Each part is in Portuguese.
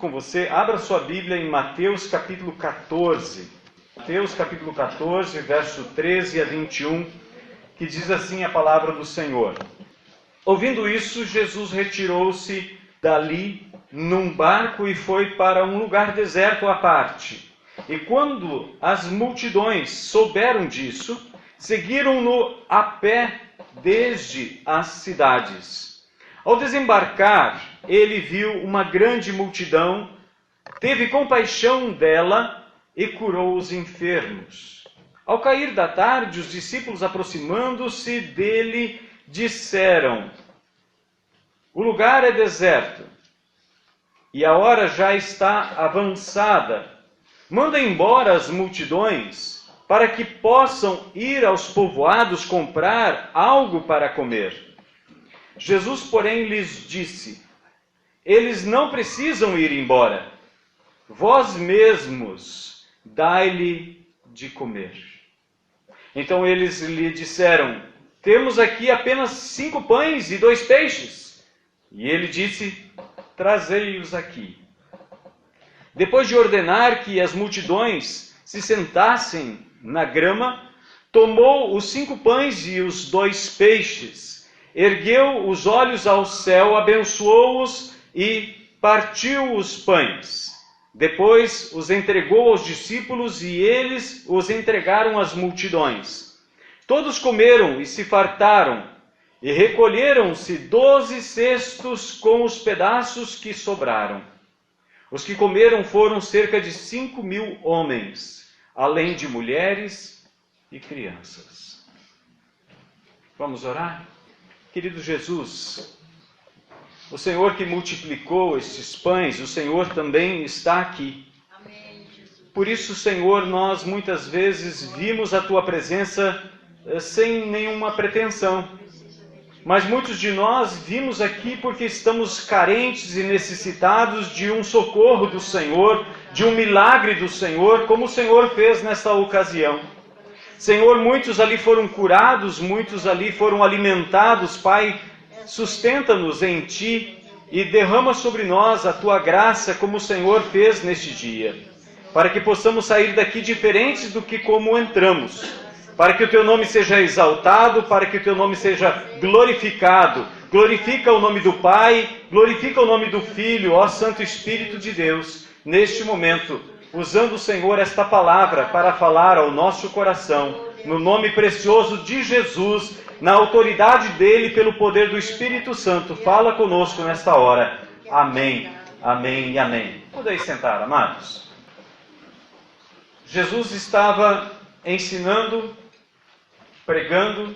com você, abra sua Bíblia em Mateus capítulo 14. Mateus capítulo 14, verso 13 a 21, que diz assim a palavra do Senhor. Ouvindo isso, Jesus retirou-se dali num barco e foi para um lugar deserto à parte. E quando as multidões souberam disso, seguiram-no a pé desde as cidades. Ao desembarcar, ele viu uma grande multidão, teve compaixão dela e curou os enfermos. Ao cair da tarde, os discípulos, aproximando-se dele, disseram: o lugar é deserto e a hora já está avançada. Manda embora as multidões para que possam ir aos povoados comprar algo para comer. Jesus, porém, lhes disse: eles não precisam ir embora. Vós mesmos dai-lhe de comer. Então eles lhe disseram: temos aqui apenas 5 pães e 2 peixes. E ele disse: trazei-os aqui. Depois de ordenar que as multidões se sentassem na grama, tomou os 5 pães e os 2 peixes, ergueu os olhos ao céu, abençoou-os e partiu os pães. Depois os entregou aos discípulos e eles os entregaram às multidões. Todos comeram e se fartaram, e recolheram-se 12 cestos com os pedaços que sobraram. Os que comeram foram cerca de 5.000 homens, além de mulheres e crianças. Vamos orar? Querido Jesus, o Senhor que multiplicou estes pães, o Senhor também está aqui. Por isso, Senhor, nós muitas vezes vimos a Tua presença sem nenhuma pretensão. Mas muitos de nós vimos aqui porque estamos carentes e necessitados de um socorro do Senhor, de um milagre do Senhor, como o Senhor fez nessa ocasião. Senhor, muitos ali foram curados, muitos ali foram alimentados. Pai, sustenta-nos em Ti e derrama sobre nós a Tua graça, como o Senhor fez neste dia, para que possamos sair daqui diferentes do que como entramos, para que o Teu nome seja exaltado, para que o Teu nome seja glorificado. Glorifica o nome do Pai, glorifica o nome do Filho, ó Santo Espírito de Deus, neste momento, usando, Senhor, esta palavra para falar ao nosso coração, no nome precioso de Jesus, na autoridade dele, pelo poder do Espírito Santo. Fala conosco nesta hora. Amém, amém e amém. Podem sentar, amados. Jesus estava ensinando, pregando,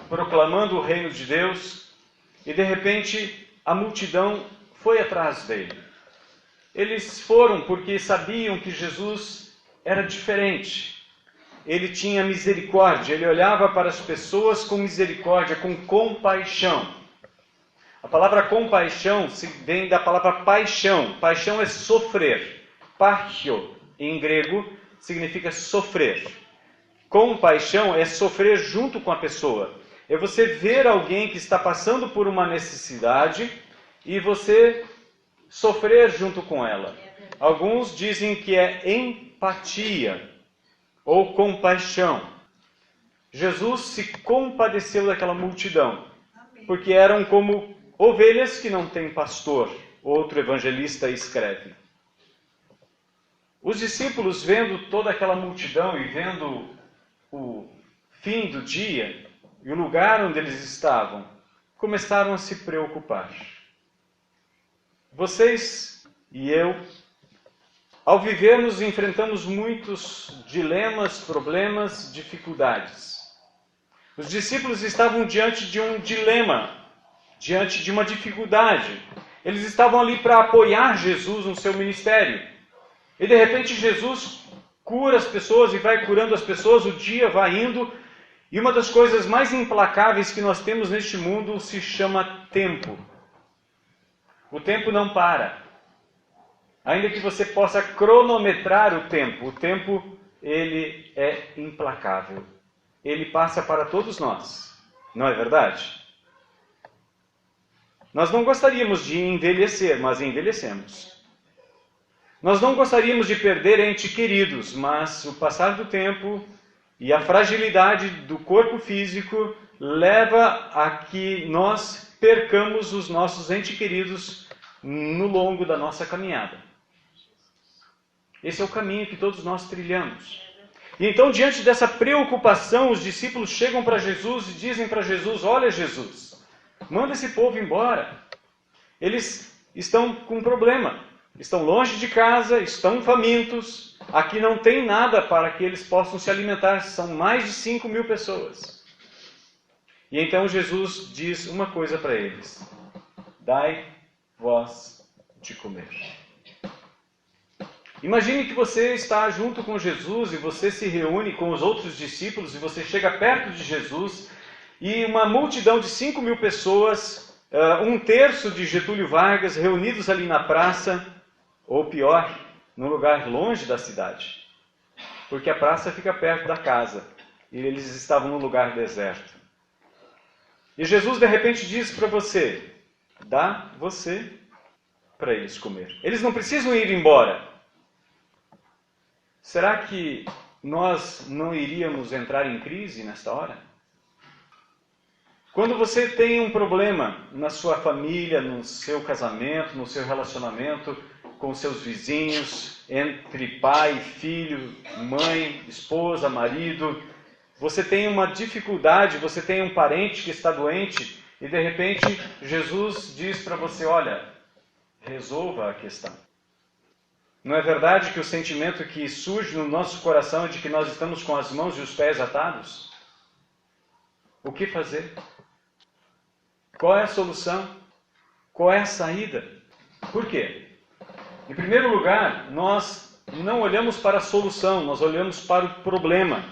proclamando o reino de Deus, e de repente a multidão foi atrás dele. Eles foram porque sabiam que Jesus era diferente. Ele tinha misericórdia, ele olhava para as pessoas com misericórdia, com compaixão. A palavra compaixão vem da palavra paixão. Paixão é sofrer. Pachio, em grego, significa sofrer. Compaixão é sofrer junto com a pessoa. É você ver alguém que está passando por uma necessidade e você sofrer junto com ela. Alguns dizem que é empatia ou compaixão. Jesus se compadeceu daquela multidão, porque eram como ovelhas que não têm pastor. Outro evangelista escreve. Os discípulos, vendo toda aquela multidão e vendo o fim do dia e o lugar onde eles estavam, começaram a se preocupar. Vocês e eu, ao vivermos, enfrentamos muitos dilemas, problemas, dificuldades. Os discípulos estavam diante de um dilema, diante de uma dificuldade. Eles estavam ali para apoiar Jesus no seu ministério. E de repente Jesus cura as pessoas e vai curando as pessoas, o dia vai indo. E uma das coisas mais implacáveis que nós temos neste mundo se chama tempo. O tempo não para. Ainda que você possa cronometrar o tempo, ele é implacável. Ele passa para todos nós. Não é verdade? Nós não gostaríamos de envelhecer, mas envelhecemos. Nós não gostaríamos de perder entes queridos, mas o passar do tempo e a fragilidade do corpo físico leva a que nós percamos os nossos entes queridos no longo da nossa caminhada. Esse é o caminho que todos nós trilhamos. E então, diante dessa preocupação, os discípulos chegam para Jesus e dizem para Jesus: olha, Jesus, manda esse povo embora. Eles estão com um problema. Estão longe de casa, estão famintos. Aqui não tem nada para que eles possam se alimentar. São mais de 5.000 pessoas. E então Jesus diz uma coisa para eles: dai vós de comer. Imagine que você está junto com Jesus e você se reúne com os outros discípulos e você chega perto de Jesus e uma multidão de 5.000 pessoas, um terço de Getúlio Vargas reunidos ali na praça, ou pior, num lugar longe da cidade, porque a praça fica perto da casa e eles estavam num lugar deserto. E Jesus de repente diz para você: dá você para eles comer. Eles não precisam ir embora. Será que nós não iríamos entrar em crise nesta hora? Quando você tem um problema na sua família, no seu casamento, no seu relacionamento com seus vizinhos, entre pai, filho, mãe, esposa, marido, você tem uma dificuldade, você tem um parente que está doente e de repente Jesus diz para você: olha, resolva a questão. Não é verdade que o sentimento que surge no nosso coração é de que nós estamos com as mãos e os pés atados? O que fazer? Qual é a solução? Qual é a saída? Por quê? Em primeiro lugar, nós não olhamos para a solução, nós olhamos para o problema.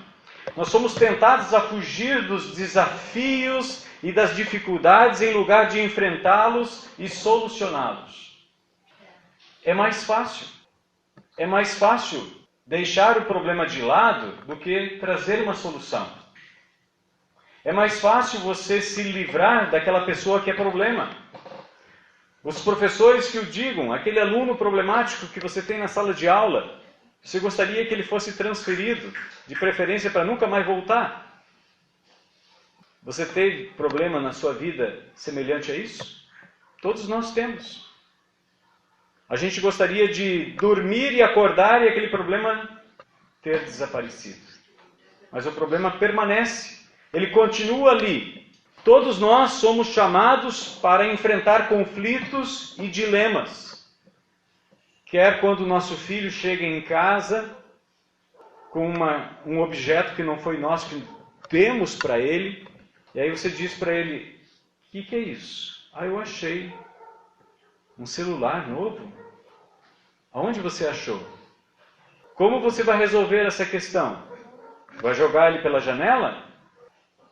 Nós somos tentados a fugir dos desafios e das dificuldades em lugar de enfrentá-los e solucioná-los. É mais fácil. É mais fácil deixar o problema de lado do que trazer uma solução. É mais fácil você se livrar daquela pessoa que é problema. Os professores que o digam, aquele aluno problemático que você tem na sala de aula, você gostaria que ele fosse transferido, de preferência para nunca mais voltar? Você teve problema na sua vida semelhante a isso? Todos nós temos. A gente gostaria de dormir e acordar e aquele problema ter desaparecido. Mas o problema permanece. Ele continua ali. Todos nós somos chamados para enfrentar conflitos e dilemas. Quer quando o nosso filho chega em casa com um objeto que não foi nós que demos para ele, e aí você diz para ele: o que é isso? Eu achei um celular novo. Aonde você achou? Como você vai resolver essa questão? Vai jogar ele pela janela?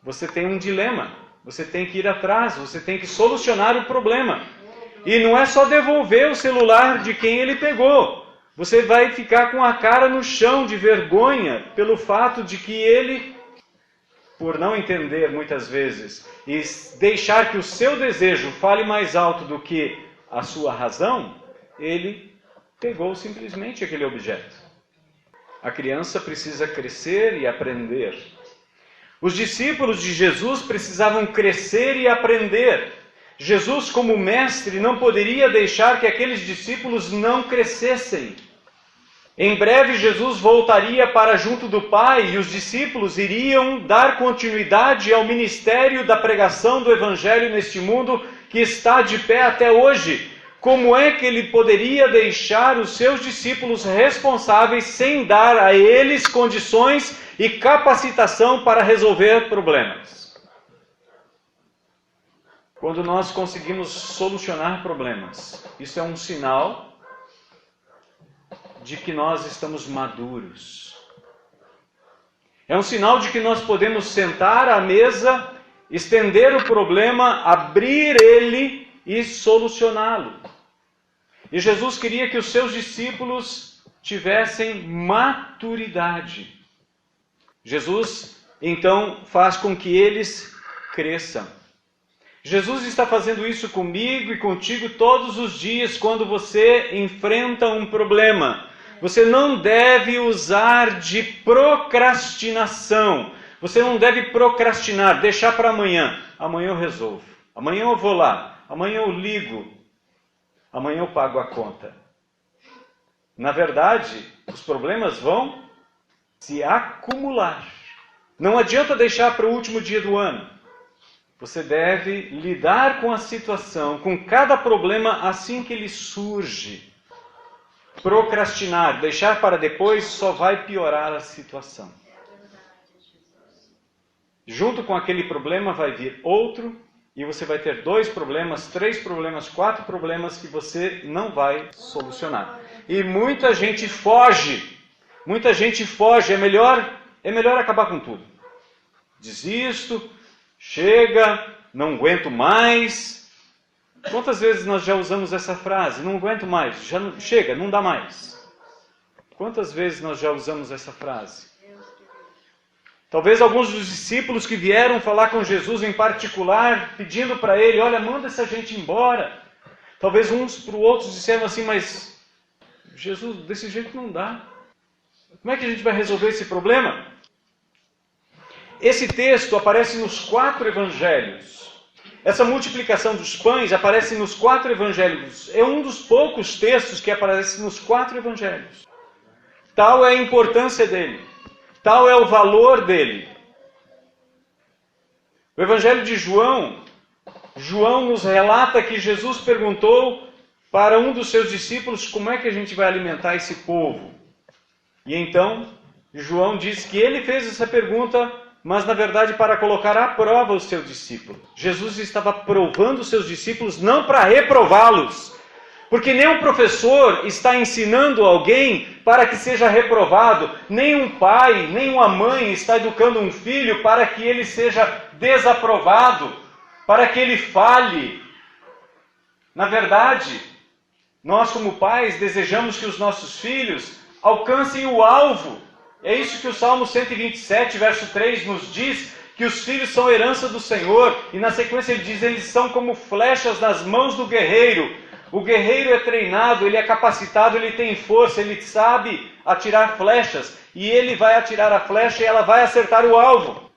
Você tem um dilema. Você tem que ir atrás, você tem que solucionar o problema. E não é só devolver o celular de quem ele pegou. Você vai ficar com a cara no chão de vergonha pelo fato de que ele, por não entender muitas vezes, e deixar que o seu desejo fale mais alto do que a sua razão, ele pegou simplesmente aquele objeto. A criança precisa crescer e aprender. Os discípulos de Jesus precisavam crescer e aprender. Jesus, como mestre, não poderia deixar que aqueles discípulos não crescessem. Em breve, Jesus voltaria para junto do Pai e os discípulos iriam dar continuidade ao ministério da pregação do Evangelho neste mundo que está de pé até hoje. Como é que ele poderia deixar os seus discípulos responsáveis sem dar a eles condições e capacitação para resolver problemas? Quando nós conseguimos solucionar problemas, isso é um sinal de que nós estamos maduros. É um sinal de que nós podemos sentar à mesa, estender o problema, abrir ele e solucioná-lo. E Jesus queria que os seus discípulos tivessem maturidade. Jesus, então, faz com que eles cresçam. Jesus está fazendo isso comigo e contigo todos os dias quando você enfrenta um problema. Você não deve usar de procrastinação. Você não deve procrastinar, deixar para amanhã. Amanhã eu resolvo. Amanhã eu vou lá. Amanhã eu ligo. Amanhã eu pago a conta. Na verdade, os problemas vão se acumular. Não adianta deixar para o último dia do ano. Você deve lidar com a situação, com cada problema assim que ele surge. Procrastinar, deixar para depois, só vai piorar a situação. Junto com aquele problema vai vir outro, e você vai ter 2 problemas, 3 problemas, 4 problemas que você não vai solucionar. E muita gente foge. Muita gente foge. É melhor acabar com tudo. Desisto, chega, não aguento mais. Quantas vezes nós já usamos essa frase? Não aguento mais, chega, não dá mais. Quantas vezes nós já usamos essa frase? Talvez alguns dos discípulos que vieram falar com Jesus em particular, pedindo para ele, olha, manda essa gente embora. Talvez uns para os outros disseram assim, mas Jesus, desse jeito não dá. Como é que a gente vai resolver esse problema? Esse texto aparece nos 4 evangelhos. Essa multiplicação dos pães aparece nos 4 evangelhos. É um dos poucos textos que aparece nos 4 evangelhos. Tal é a importância dele. Tal é o valor dele. O evangelho de João nos relata que Jesus perguntou para um dos seus discípulos como é que a gente vai alimentar esse povo. E então, João diz que ele fez essa pergunta, mas na verdade para colocar à prova o seu discípulo. Jesus estava provando os seus discípulos não para reprová-los, porque nenhum professor está ensinando alguém para que seja reprovado, nem um pai, nem uma mãe está educando um filho para que ele seja desaprovado, para que ele falhe. Na verdade, nós como pais desejamos que os nossos filhos alcancem o alvo. É isso que o Salmo 127, verso 3 nos diz, que os filhos são herança do Senhor. E na sequência ele diz, eles são como flechas nas mãos do guerreiro. O guerreiro é treinado, ele é capacitado, ele tem força, ele sabe atirar flechas. E ele vai atirar a flecha e ela vai acertar o alvo.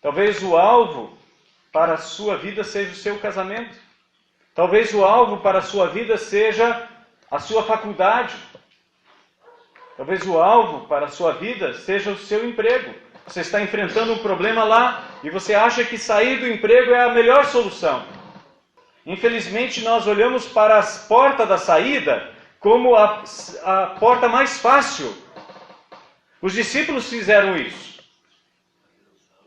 Talvez o alvo para a sua vida seja o seu casamento. Talvez o alvo para a sua vida seja a sua faculdade. Talvez o alvo para a sua vida seja o seu emprego. Você está enfrentando um problema lá e você acha que sair do emprego é a melhor solução. Infelizmente, nós olhamos para a porta da saída como a porta mais fácil. Os discípulos fizeram isso.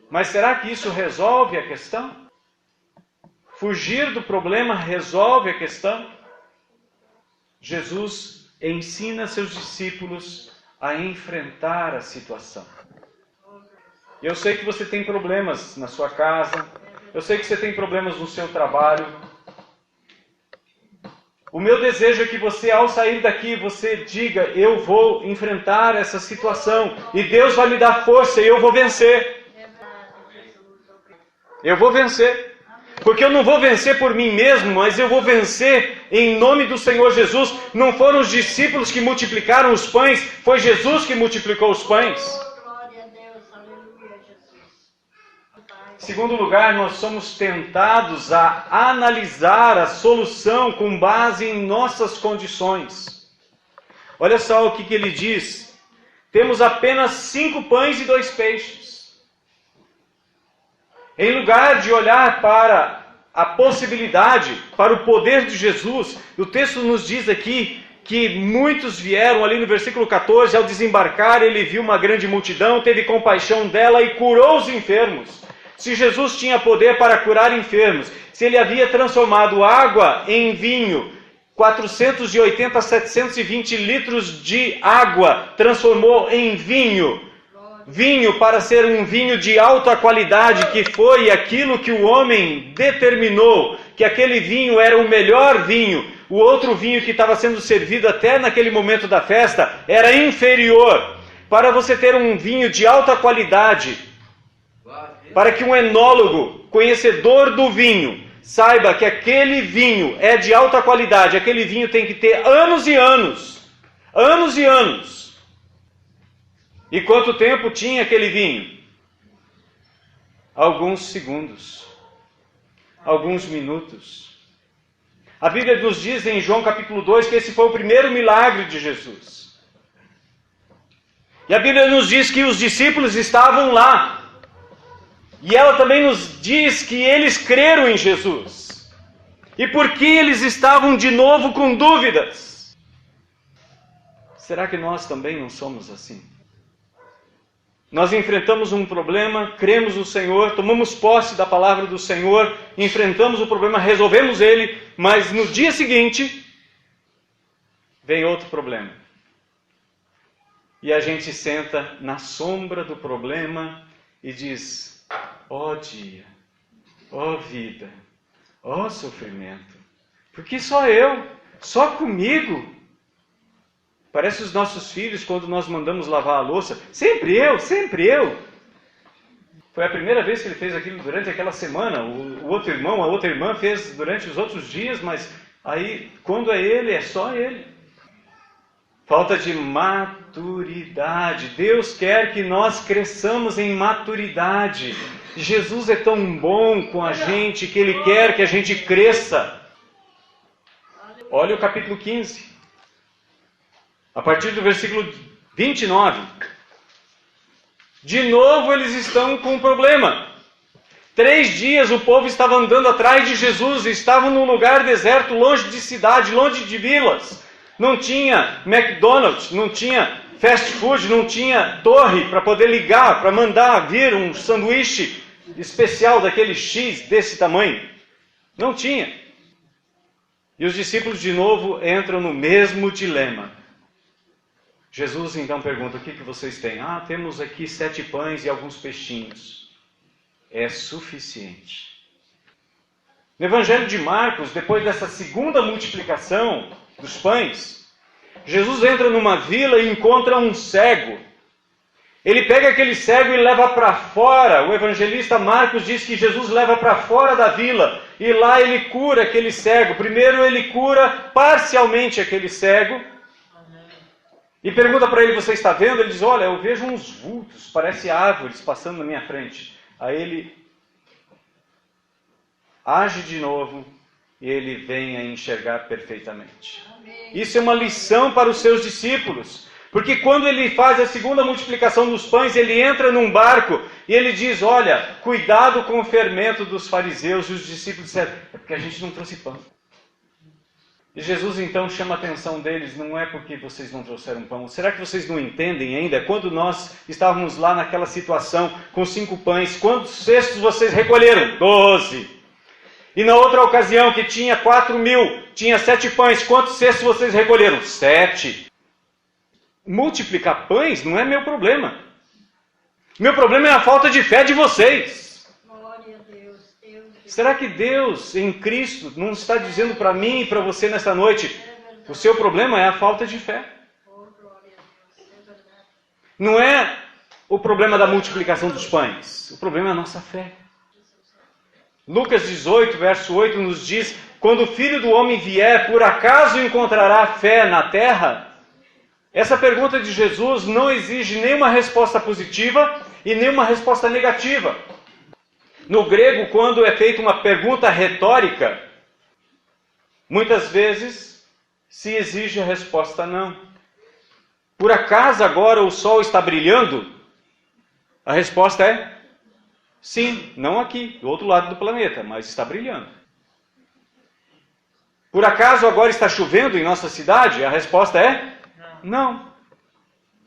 Mas será que isso resolve a questão? Fugir do problema resolve a questão? Jesus ensina seus discípulos a enfrentar a situação. Eu sei que você tem problemas na sua casa, eu sei que você tem problemas no seu trabalho. O meu desejo é que você, ao sair daqui, você diga, eu vou enfrentar essa situação e Deus vai me dar força e eu vou vencer. Eu vou vencer. Porque eu não vou vencer por mim mesmo, mas eu vou vencer em nome do Senhor Jesus. Não foram os discípulos que multiplicaram os pães, foi Jesus que multiplicou os pães. Em segundo lugar, nós somos tentados a analisar a solução com base em nossas condições. Olha só o que ele diz. Temos apenas 5 pães e 2 peixes. Em lugar de olhar para a possibilidade, para o poder de Jesus, o texto nos diz aqui que muitos vieram ali no versículo 14, ao desembarcar ele viu uma grande multidão, teve compaixão dela e curou os enfermos. Se Jesus tinha poder para curar enfermos, se ele havia transformado água em vinho, 480 a 720 litros de água transformou em vinho. Vinho para ser um vinho de alta qualidade, que foi aquilo que o homem determinou, que aquele vinho era o melhor vinho. O outro vinho que estava sendo servido até naquele momento da festa era inferior. Para você ter um vinho de alta qualidade, para que um enólogo, conhecedor do vinho, saiba que aquele vinho é de alta qualidade, aquele vinho tem que ter anos e anos. Anos e anos. E quanto tempo tinha aquele vinho? Alguns segundos. Alguns minutos. A Bíblia nos diz em João capítulo 2 que esse foi o primeiro milagre de Jesus. E a Bíblia nos diz que os discípulos estavam lá. E ela também nos diz que eles creram em Jesus. E por que eles estavam de novo com dúvidas? Será que nós também não somos assim? Nós enfrentamos um problema, cremos no Senhor, tomamos posse da palavra do Senhor, enfrentamos o problema, resolvemos ele, mas no dia seguinte, vem outro problema. E a gente senta na sombra do problema e diz: ó dia, ó vida, ó sofrimento, por que só eu? Só comigo? Parece os nossos filhos quando nós mandamos lavar a louça. Sempre eu, sempre eu. Foi a primeira vez que ele fez aquilo durante aquela semana. O outro irmão, a outra irmã fez durante os outros dias, mas aí, quando é ele, é só ele. Falta de maturidade. Deus quer que nós cresçamos em maturidade. Jesus é tão bom com a gente que Ele quer que a gente cresça. Olha o capítulo 15. A partir do versículo 29. De novo eles estão com um problema. 3 dias o povo estava andando atrás de Jesus. Estavam num lugar deserto, longe de cidade, longe de vilas. Não tinha McDonald's, não tinha fast food, não tinha torre para poder ligar, para mandar vir um sanduíche especial daquele X desse tamanho. Não tinha. E os discípulos de novo entram no mesmo dilema. Jesus então pergunta: o que vocês têm? Temos aqui 7 pães e alguns peixinhos. É suficiente. No Evangelho de Marcos, depois dessa segunda multiplicação dos pães, Jesus entra numa vila e encontra um cego. Ele pega aquele cego e leva para fora. O evangelista Marcos diz que Jesus leva para fora da vila e lá ele cura aquele cego. Primeiro ele cura parcialmente aquele cego. E pergunta para ele: você está vendo? Ele diz: olha, eu vejo uns vultos, parece árvores passando na minha frente. Aí ele age de novo e ele vem a enxergar perfeitamente. Isso é uma lição para os seus discípulos. Porque quando ele faz a segunda multiplicação dos pães, ele entra num barco e ele diz: olha, cuidado com o fermento dos fariseus. E os discípulos disseram: é porque a gente não trouxe pão. E Jesus então chama a atenção deles: não é porque vocês não trouxeram pão. Será que vocês não entendem ainda? Quando nós estávamos lá naquela situação com 5 pães, quantos cestos vocês recolheram? 12. E na outra ocasião que tinha 4.000, tinha 7 pães, quantos cestos vocês recolheram? 7. Multiplicar pães não é meu problema. Meu problema é a falta de fé de vocês. Glória a Deus. Será que Deus em Cristo não está dizendo para mim e para você nesta noite: o seu problema é a falta de fé? Não é o problema da multiplicação dos pães. O problema é a nossa fé. Lucas 18, verso 8 nos diz: quando o Filho do Homem vier, por acaso encontrará fé na terra? Essa pergunta de Jesus não exige nenhuma resposta positiva e nenhuma resposta negativa. No grego, quando é feita uma pergunta retórica, muitas vezes se exige a resposta não. Por acaso agora o sol está brilhando? A resposta é sim, não aqui, do outro lado do planeta, mas está brilhando. Por acaso agora está chovendo em nossa cidade? A resposta é não.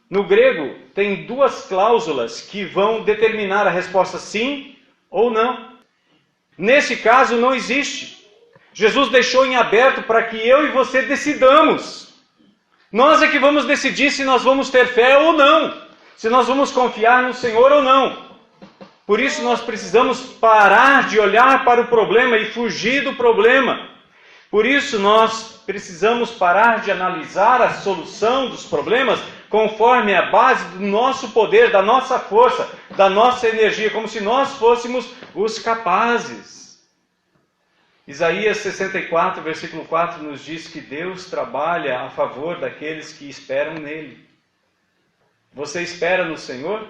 No grego, tem 2 cláusulas que vão determinar a resposta sim ou não. Nesse caso, não existe. Jesus deixou em aberto para que eu e você decidamos. Nós é que vamos decidir se nós vamos ter fé ou não. Se nós vamos confiar no Senhor ou não. Por isso nós precisamos parar de olhar para o problema e fugir do problema. Por isso nós precisamos parar de analisar a solução dos problemas conforme a base do nosso poder, da nossa força, da nossa energia, como se nós fôssemos os capazes. Isaías 64, versículo 4, nos diz que Deus trabalha a favor daqueles que esperam nele. Você espera no Senhor?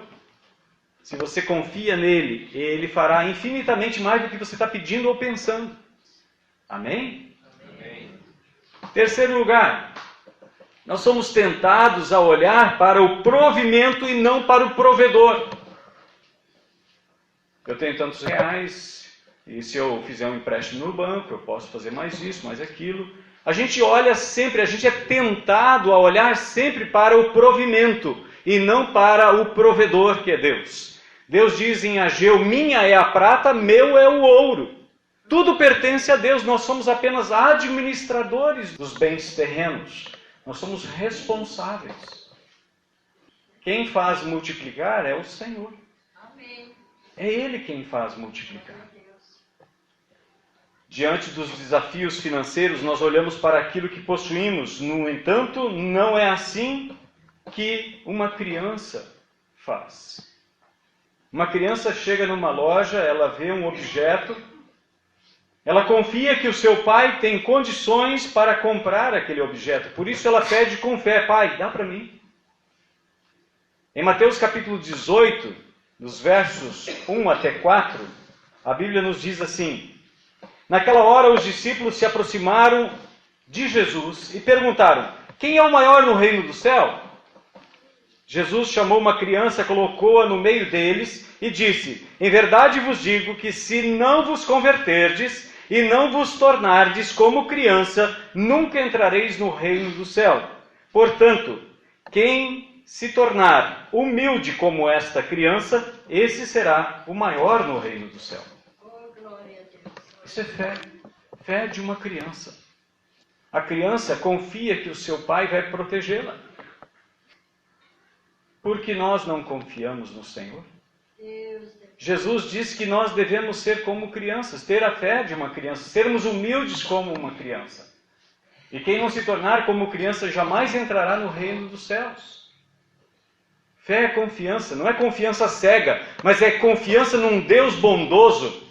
Se você confia nele, ele fará infinitamente mais do que você está pedindo ou pensando. Amém? Amém. Terceiro lugar, nós somos tentados a olhar para o provimento e não para o provedor. Eu tenho tantos reais, e se eu fizer um empréstimo no banco, eu posso fazer mais isso, mais aquilo. A gente olha sempre, a gente é tentado a olhar sempre para o provimento e não para o provedor, que é Deus. Deus diz em Ageu: minha é a prata, meu é o ouro. Tudo pertence a Deus, nós somos apenas administradores dos bens terrenos. Nós somos responsáveis. Quem faz multiplicar é o Senhor. Amém. É Ele quem faz multiplicar. Diante dos desafios financeiros, nós olhamos para aquilo que possuímos. No entanto, não é assim que uma criança faz. Uma criança chega numa loja, ela vê um objeto, ela confia que o seu pai tem condições para comprar aquele objeto. Por isso ela pede com fé: pai, dá para mim. Em Mateus capítulo 18, nos versos 1 até 4, a Bíblia nos diz assim: naquela hora os discípulos se aproximaram de Jesus e perguntaram: quem é o maior no reino do céu? Jesus chamou uma criança, colocou-a no meio deles e disse: em verdade vos digo que se não vos converterdes e não vos tornardes como criança, nunca entrareis no reino do céu. Portanto, quem se tornar humilde como esta criança, esse será o maior no reino do céu. Isso é fé. Fé de uma criança. A criança confia que o seu pai vai protegê-la. Por que nós não confiamos no Senhor? Jesus disse que nós devemos ser como crianças, ter a fé de uma criança, sermos humildes como uma criança. E quem não se tornar como criança jamais entrará no reino dos céus. Fé é confiança, não é confiança cega, mas é confiança num Deus bondoso.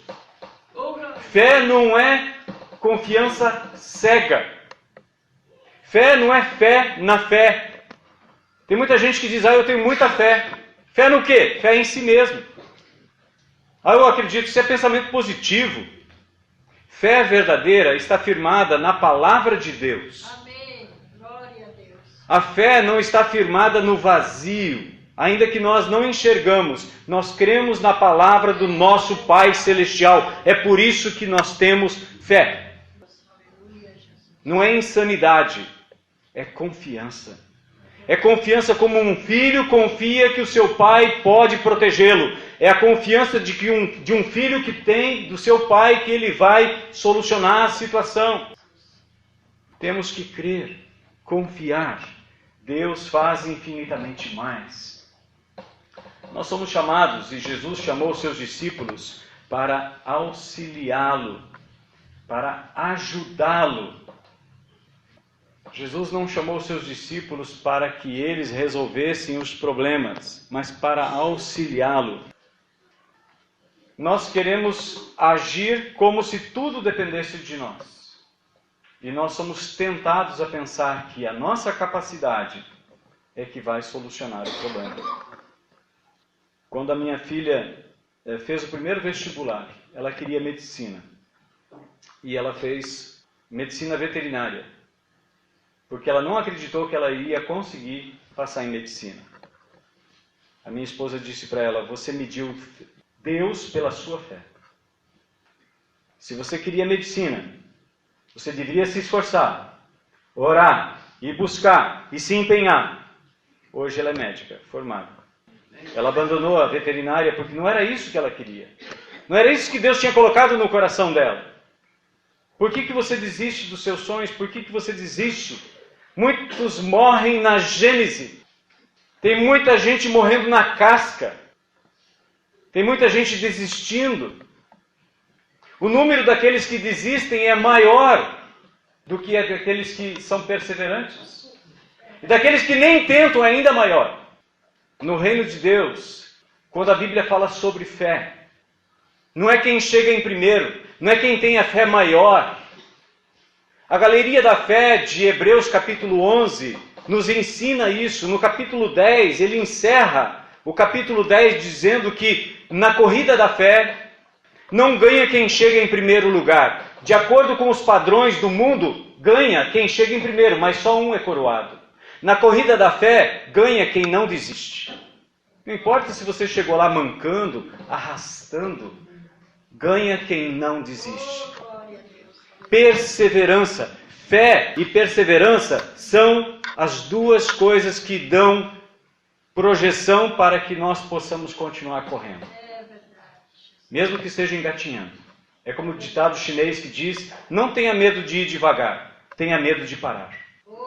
Fé não é confiança cega. Fé não é fé na fé. Tem muita gente que diz: eu tenho muita fé. Fé no quê? Fé em si mesmo. Eu acredito, isso é pensamento positivo. Fé verdadeira está firmada na palavra de Deus. Amém. Glória a Deus. A fé não está firmada no vazio. Ainda que nós não enxergamos, nós cremos na palavra do nosso Pai Celestial. É por isso que nós temos fé. Não é insanidade, é confiança. É confiança como um filho confia que o seu pai pode protegê-lo. É a confiança de um filho que tem do seu pai que ele vai solucionar a situação. Temos que crer, confiar. Deus faz infinitamente mais. Nós somos chamados, e Jesus chamou os seus discípulos para auxiliá-lo, para ajudá-lo. Jesus não chamou os seus discípulos para que eles resolvessem os problemas, mas para auxiliá-lo. Nós queremos agir como se tudo dependesse de nós. E nós somos tentados a pensar que a nossa capacidade é que vai solucionar o problema. Quando a minha filha fez o primeiro vestibular, ela queria medicina. E ela fez medicina veterinária. Porque ela não acreditou que ela iria conseguir passar em medicina. A minha esposa disse para ela: você mediu Deus pela sua fé. Se você queria medicina, você deveria se esforçar, orar, e buscar, e se empenhar. Hoje ela é médica, formada. Ela abandonou a veterinária porque não era isso que ela queria. Não era isso que Deus tinha colocado no coração dela. Por que você desiste dos seus sonhos? Por que você desiste? Muitos morrem na gênese. Tem muita gente morrendo na casca. Tem muita gente desistindo. O número daqueles que desistem é maior do que daqueles que são perseverantes. E daqueles que nem tentam é ainda maior. No reino de Deus, quando a Bíblia fala sobre fé, não é quem chega em primeiro, não é quem tem a fé maior. A galeria da fé de Hebreus capítulo 11 nos ensina isso. No capítulo 10, ele encerra o capítulo 10 dizendo que na corrida da fé não ganha quem chega em primeiro lugar. De acordo com os padrões do mundo, ganha quem chega em primeiro, mas só um é coroado. Na corrida da fé, ganha quem não desiste. Não importa se você chegou lá mancando, arrastando, ganha quem não desiste. Perseverança. Fé e perseverança são as duas coisas que dão projeção para que nós possamos continuar correndo. Mesmo que esteja engatinhando. É como o ditado chinês que diz, não tenha medo de ir devagar, tenha medo de parar.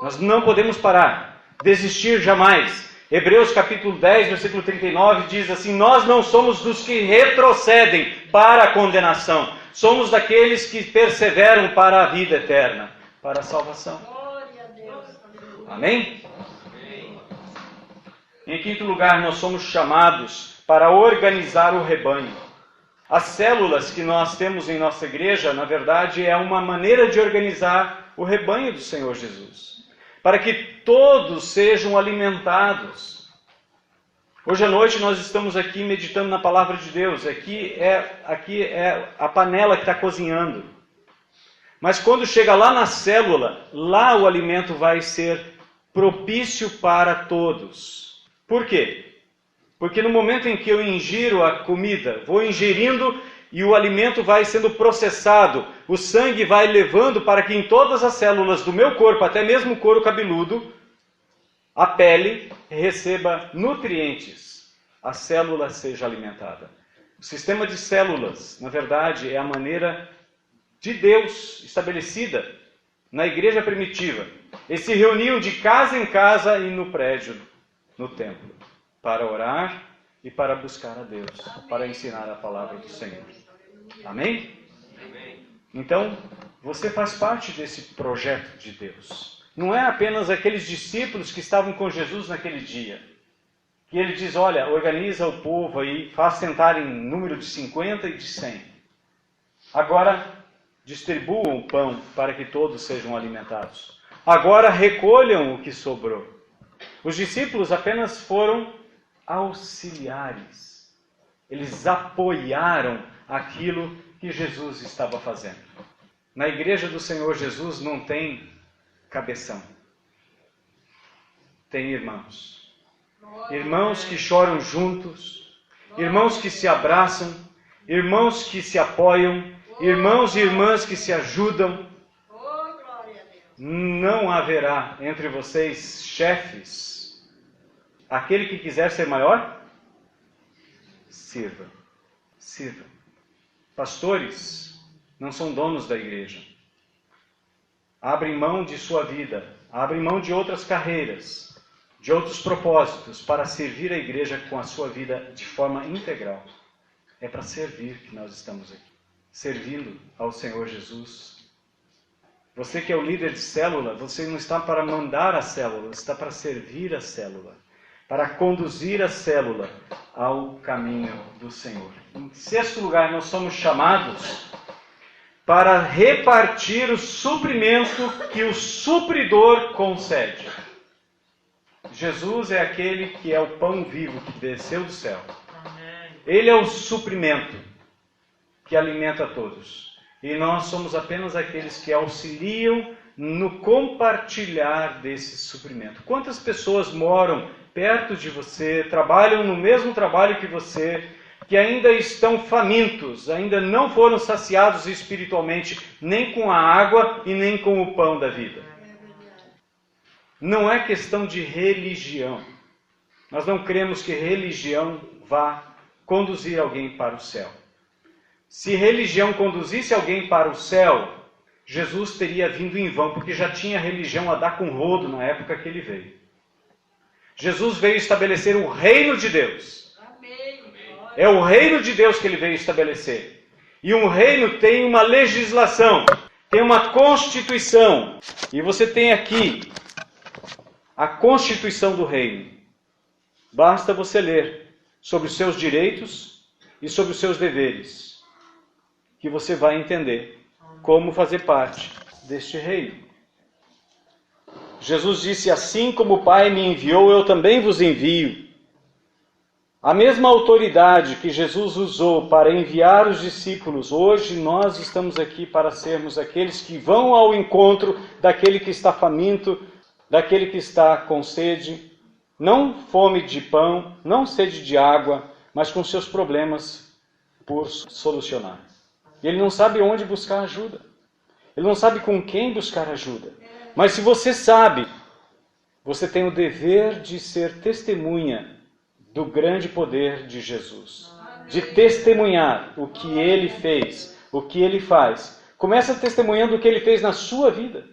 Nós não podemos parar, desistir jamais. Hebreus capítulo 10, versículo 39 diz assim, nós não somos dos que retrocedem para a condenação, somos daqueles que perseveram para a vida eterna, para a salvação. Amém? Em quinto lugar, nós somos chamados para organizar o rebanho. As células que nós temos em nossa igreja, na verdade, é uma maneira de organizar o rebanho do Senhor Jesus, para que todos sejam alimentados. Hoje à noite nós estamos aqui meditando na palavra de Deus. Aqui é a panela que está cozinhando. Mas quando chega lá na célula, lá o alimento vai ser propício para todos. Por quê? Porque no momento em que eu ingiro a comida, vou ingerindo e o alimento vai sendo processado, o sangue vai levando para que em todas as células do meu corpo, até mesmo o couro cabeludo, a pele receba nutrientes, a célula seja alimentada. O sistema de células, na verdade, é a maneira de Deus estabelecida na igreja primitiva. Eles se reuniam de casa em casa e no prédio, no templo, para orar e para buscar a Deus, para ensinar a palavra do Senhor. Amém? Então, você faz parte desse projeto de Deus. Não é apenas aqueles discípulos que estavam com Jesus naquele dia. Que ele diz, olha, organiza o povo aí, faz sentar em número de 50 e de 100. Agora, distribuam o pão para que todos sejam alimentados. Agora, recolham o que sobrou. Os discípulos apenas foram auxiliares. Eles apoiaram aquilo que Jesus estava fazendo. Na igreja do Senhor Jesus não tem cabeção. Tem irmãos. Irmãos que choram juntos, irmãos que se abraçam, irmãos que se apoiam, irmãos e irmãs que se ajudam. Não haverá entre vocês chefes. Aquele que quiser ser maior, sirva. Sirva. Pastores não são donos da igreja. Abrem mão de sua vida, abrem mão de outras carreiras, de outros propósitos, para servir a igreja com a sua vida de forma integral. É para servir que nós estamos aqui. Servindo ao Senhor Jesus. Você que é o líder de célula, você não está para mandar a célula, você está para servir a célula. Para conduzir a célula ao caminho do Senhor. Em sexto lugar, nós somos chamados para repartir o suprimento que o supridor concede. Jesus é aquele que é o pão vivo que desceu do céu. Ele é o suprimento que alimenta a todos. E nós somos apenas aqueles que auxiliam no compartilhar desse suprimento. Quantas pessoas moram perto de você, trabalham no mesmo trabalho que você, que ainda estão famintos, ainda não foram saciados espiritualmente, nem com a água e nem com o pão da vida? Não é questão de religião. Nós não cremos que religião vá conduzir alguém para o céu. Se religião conduzisse alguém para o céu, Jesus teria vindo em vão, porque já tinha religião a dar com rodo na época que ele veio. Jesus veio estabelecer o reino de Deus. É o reino de Deus que ele veio estabelecer. E um reino tem uma legislação, tem uma constituição. E você tem aqui a constituição do reino. Basta você ler sobre os seus direitos e sobre os seus deveres. que você vai entender como fazer parte deste reino. Jesus disse: assim como o Pai me enviou, eu também vos envio. A mesma autoridade que Jesus usou para enviar os discípulos, hoje nós estamos aqui para sermos aqueles que vão ao encontro daquele que está faminto, daquele que está com sede, não fome de pão, não sede de água, mas com seus problemas por solucionar. E ele não sabe onde buscar ajuda. Ele não sabe com quem buscar ajuda. Mas se você sabe, você tem o dever de ser testemunha do grande poder de Jesus. De testemunhar o que ele fez, o que ele faz. Começa testemunhando o que ele fez na sua vida.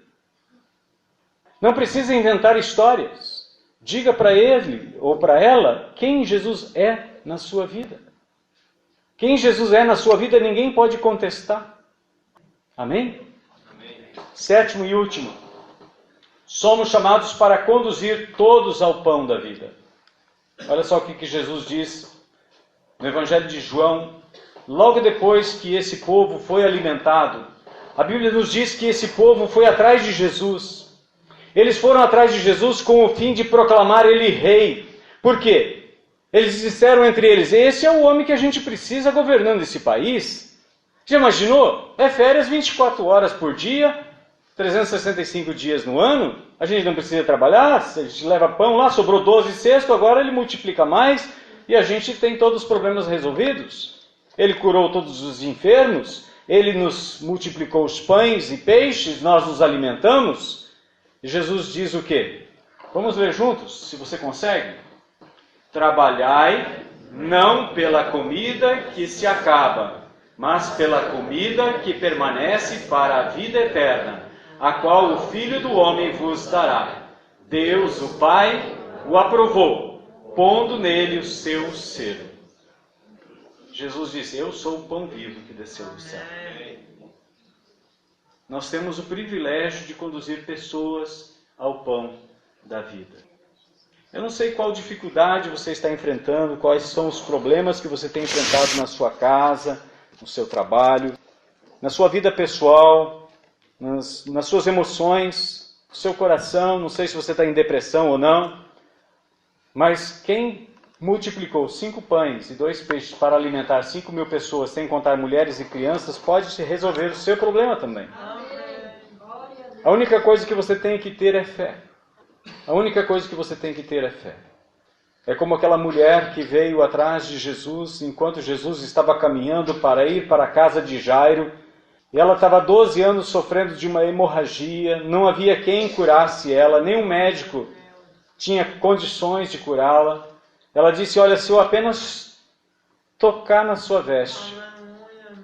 Não precisa inventar histórias. Diga para ele ou para ela quem Jesus é na sua vida. Quem Jesus é na sua vida, ninguém pode contestar. Amém? Amém. Sétimo e último. Somos chamados para conduzir todos ao pão da vida. Olha só o que Jesus diz no Evangelho de João. Logo depois que esse povo foi alimentado, a Bíblia nos diz que esse povo foi atrás de Jesus. Eles foram atrás de Jesus com o fim de proclamar ele rei. Por quê? Eles disseram entre eles: esse é o homem que a gente precisa governando esse país. Já imaginou? É férias 24 horas por dia, 365 dias no ano. A gente não precisa trabalhar, a gente leva pão lá, sobrou 12 cestos, agora ele multiplica mais e a gente tem todos os problemas resolvidos. Ele curou todos os enfermos, ele nos multiplicou os pães e peixes, nós nos alimentamos. E Jesus diz o quê? Vamos ler juntos, se você consegue. Trabalhai não pela comida que se acaba, mas pela comida que permanece para a vida eterna, a qual o Filho do Homem vos dará. Deus, o Pai, o aprovou, pondo nele o seu selo. Jesus disse: eu sou o pão vivo que desceu do céu. Nós temos o privilégio de conduzir pessoas ao pão da vida. Eu não sei qual dificuldade você está enfrentando, quais são os problemas que você tem enfrentado na sua casa, no seu trabalho, na sua vida pessoal, nas suas emoções, no seu coração. Não sei se você está em depressão ou não, mas quem multiplicou 5 pães e 2 peixes para alimentar 5.000 pessoas, sem contar mulheres e crianças, pode resolver o seu problema também. A única coisa que você tem que ter é fé. A única coisa que você tem que ter é fé. É como aquela mulher que veio atrás de Jesus enquanto Jesus estava caminhando para ir para a casa de Jairo. E ela estava 12 anos sofrendo de uma hemorragia, não havia quem curasse ela, nenhum médico tinha condições de curá-la. Ela disse: olha, se eu apenas tocar na sua veste,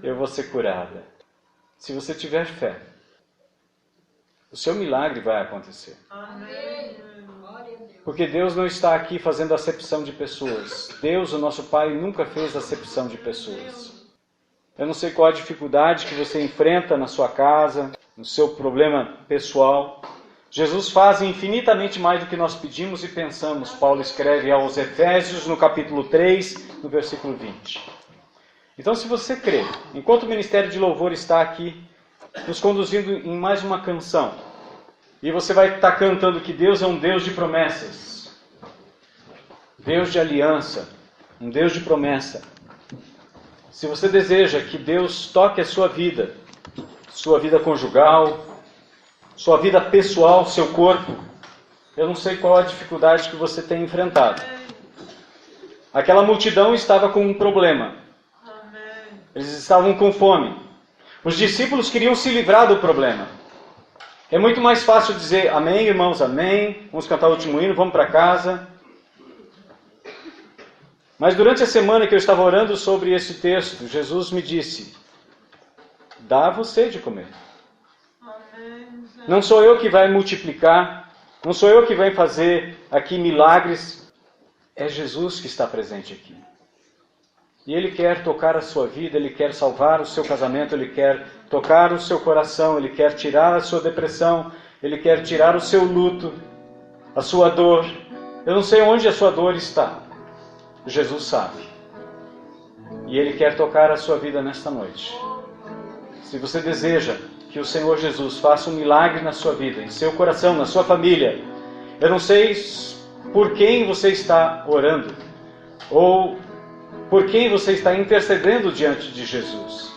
eu vou ser curada. Se você tiver fé, o seu milagre vai acontecer. Porque Deus não está aqui fazendo acepção de pessoas. Deus, o nosso Pai, nunca fez acepção de pessoas. Eu não sei qual a dificuldade que você enfrenta na sua casa, no seu problema pessoal. Jesus faz infinitamente mais do que nós pedimos e pensamos. Paulo escreve aos Efésios, no capítulo 3, no versículo 20. Então, se você crê, enquanto o Ministério de Louvor está aqui, nos conduzindo em mais uma canção, e você vai estar cantando que Deus é um Deus de promessas, Deus de aliança, um Deus de promessa. Se você deseja que Deus toque a sua vida conjugal, sua vida pessoal, seu corpo, eu não sei qual a dificuldade que você tem enfrentado. Aquela multidão estava com um problema. Eles estavam com fome. Os discípulos queriam se livrar do problema. É muito mais fácil dizer amém, irmãos, amém. Vamos cantar o último hino, vamos para casa. Mas durante a semana que eu estava orando sobre esse texto, Jesus me disse: dá a você de comer. Não sou eu que vai multiplicar, não sou eu que vai fazer aqui milagres. É Jesus que está presente aqui. E Ele quer tocar a sua vida, Ele quer salvar o seu casamento, Ele quer tocar o seu coração, Ele quer tirar a sua depressão, Ele quer tirar o seu luto, a sua dor. Eu não sei onde a sua dor está. Jesus sabe. E Ele quer tocar a sua vida nesta noite. Se você deseja que o Senhor Jesus faça um milagre na sua vida, em seu coração, na sua família, eu não sei por quem você está orando, ou por quem você está intercedendo diante de Jesus.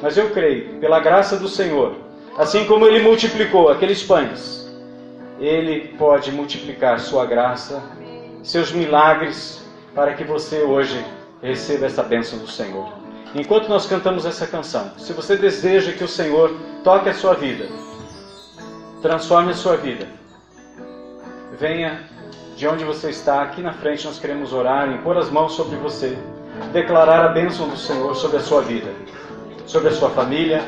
Mas eu creio, pela graça do Senhor, assim como Ele multiplicou aqueles pães, Ele pode multiplicar sua graça, seus milagres, para que você hoje receba essa bênção do Senhor. Enquanto nós cantamos essa canção, se você deseja que o Senhor toque a sua vida, transforme a sua vida, venha de onde você está, aqui na frente nós queremos orar, impor as mãos sobre você, declarar a bênção do Senhor sobre a sua vida, sobre a sua família,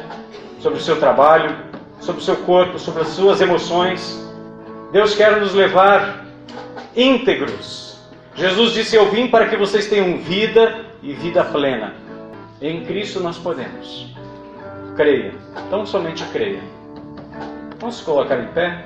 sobre o seu trabalho, sobre o seu corpo, sobre as suas emoções. Deus quer nos levar íntegros. Jesus disse: eu vim para que vocês tenham vida e vida plena. Em Cristo nós podemos. Creia, tão somente creia. Vamos se colocar em pé?